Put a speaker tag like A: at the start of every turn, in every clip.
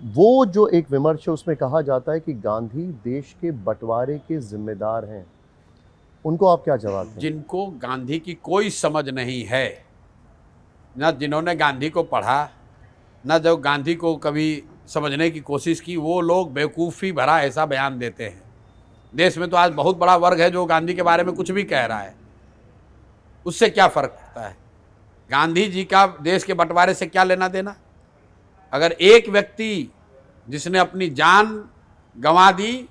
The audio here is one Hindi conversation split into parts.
A: वो जो एक विमर्श है उसमें कहा जाता है कि गांधी देश के बंटवारे के जिम्मेदार हैं। उनको आप क्या जवाब दें?
B: जिनको गांधी की कोई समझ नहीं है, न जिन्होंने गांधी को पढ़ा, न जो गांधी को कभी समझने की कोशिश की, वो लोग बेवकूफ़ी भरा ऐसा बयान देते हैं। देश में तो आज बहुत बड़ा वर्ग है जो गांधी के बारे में कुछ भी कह रहा है। उससे क्या फ़र्क पड़ता है? गांधी जी का देश के बंटवारे से क्या लेना देना? अगर एक व्यक्ति जिसने अपनी जान गंवा दी,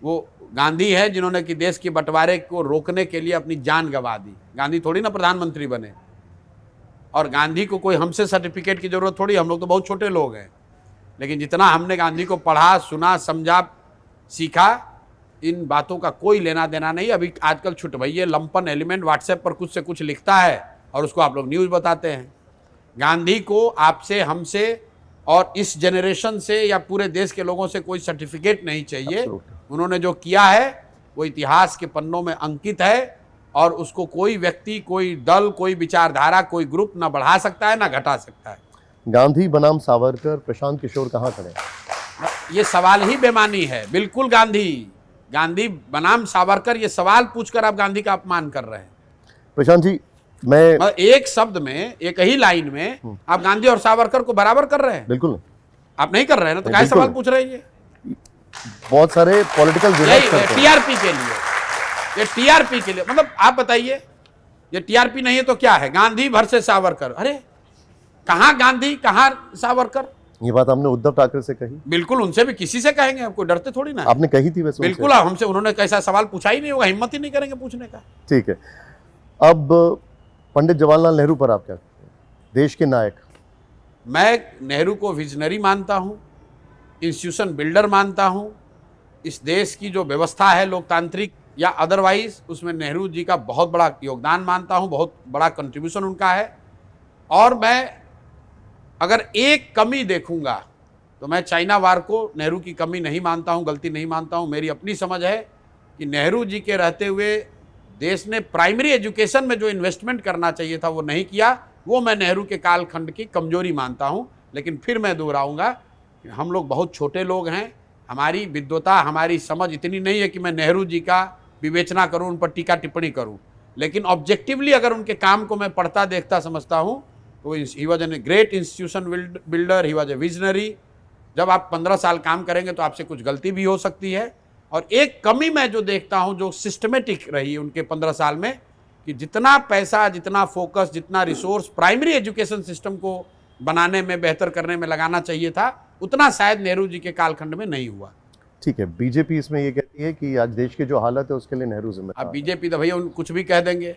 B: वो गांधी है, जिन्होंने कि देश के बंटवारे को रोकने के लिए अपनी जान गंवा दी। गांधी थोड़ी ना प्रधानमंत्री बने, और गांधी को कोई हमसे सर्टिफिकेट की जरूरत थोड़ी, हम लोग तो बहुत छोटे लोग हैं। लेकिन जितना हमने गांधी को पढ़ा, सुना, समझा, सीखा, इन बातों का कोई लेना देना नहीं। अभी आजकल छुटभइये लंपन एलिमेंट व्हाट्सएप पर कुछ से कुछ लिखता है और उसको आप लोग न्यूज़ बताते हैं। गांधी को आपसे, हमसे और इस जनरेशन से या पूरे देश के लोगों से कोई सर्टिफिकेट नहीं चाहिए। उन्होंने जो किया है वो इतिहास के पन्नों में अंकित है, और उसको कोई व्यक्ति, कोई दल, कोई विचारधारा, कोई ग्रुप ना बढ़ा सकता है ना घटा सकता है।
A: गांधी बनाम सावरकर, प्रशांत किशोर कहाँ खड़े?
B: ये सवाल ही बेमानी है। बिल्कुल गांधी बनाम सावरकर, ये सवाल पूछकर आप गांधी का अपमान कर रहे हैं।
A: प्रशांत जी, मैं
B: एक शब्द में, एक ही लाइन में आप गांधी और सावरकर को बराबर कर रहे हैं।
A: बिल्कुल नहीं।
B: आप नहीं कर रहे हैं ना, तो क्या सवाल पूछ रहे हैं?
A: बहुत सारे पॉलिटिकल
B: टीआरपी के लिए, ये टीआरपी के लिए, मतलब आप बताइए, ये टीआरपी नहीं है तो क्या है? गांधी वर्सेस सावरकर। अरे कहां गांधी, कहां सावरकर?
A: ये बात आपने उद्धव ठाकरे से कही?
B: बिल्कुल, उनसे भी किसी से कहेंगे, आपको डरते थोड़ी ना।
A: आपने कही थी वैसे?
B: बिल्कुल, हमसे उन्होंने कैसा सवाल पूछा ही नहीं होगा, हिम्मत ही नहीं करेंगे पूछने का।
A: ठीक है, अब पंडित जवाहरलाल नेहरू पर आप क्या कहते हैं? देश के नायक।
B: मैं नेहरू को विजनरी मानता हूं, इंस्टीट्यूशन बिल्डर मानता हूं। इस देश की जो व्यवस्था है, लोकतांत्रिक या अदरवाइज, उसमें नेहरू जी का बहुत बड़ा योगदान मानता हूं, बहुत बड़ा कंट्रीब्यूशन उनका है। और मैं अगर एक कमी देखूंगा तो मैं चाइना वार को नेहरू की कमी नहीं मानता हूं, गलती नहीं मानता हूं। मेरी अपनी समझ है कि नेहरू जी के रहते हुए देश ने प्राइमरी एजुकेशन में जो इन्वेस्टमेंट करना चाहिए था वो नहीं किया। वो मैं नेहरू के कालखंड की कमजोरी मानता हूं। लेकिन फिर मैं दोहराऊंगा कि हम लोग बहुत छोटे लोग हैं, हमारी विद्वता, हमारी समझ इतनी नहीं है कि मैं नेहरू जी का विवेचना करूं, उन पर टीका टिप्पणी करूं। लेकिन ऑब्जेक्टिवली अगर उनके काम को मैं पढ़ता, देखता, समझता हूं, तो he was an great institution builder, he was a visionary. जब आप 15 साल काम करेंगे तो आपसे कुछ गलती भी हो सकती है। और एक कमी मैं जो देखता हूं, जो सिस्टमेटिक रही उनके 15 साल में, कि जितना पैसा, जितना फोकस, जितना रिसोर्स प्राइमरी एजुकेशन सिस्टम को बनाने में, बेहतर करने में लगाना चाहिए था, उतना शायद नेहरू जी के कालखंड में नहीं हुआ।
A: ठीक है, बीजेपी इसमें ये कहती है कि आज देश की जो हालत है उसके लिए नेहरू जिम्मेदार।
B: अब बीजेपी तो भैया कुछ भी कह देंगे।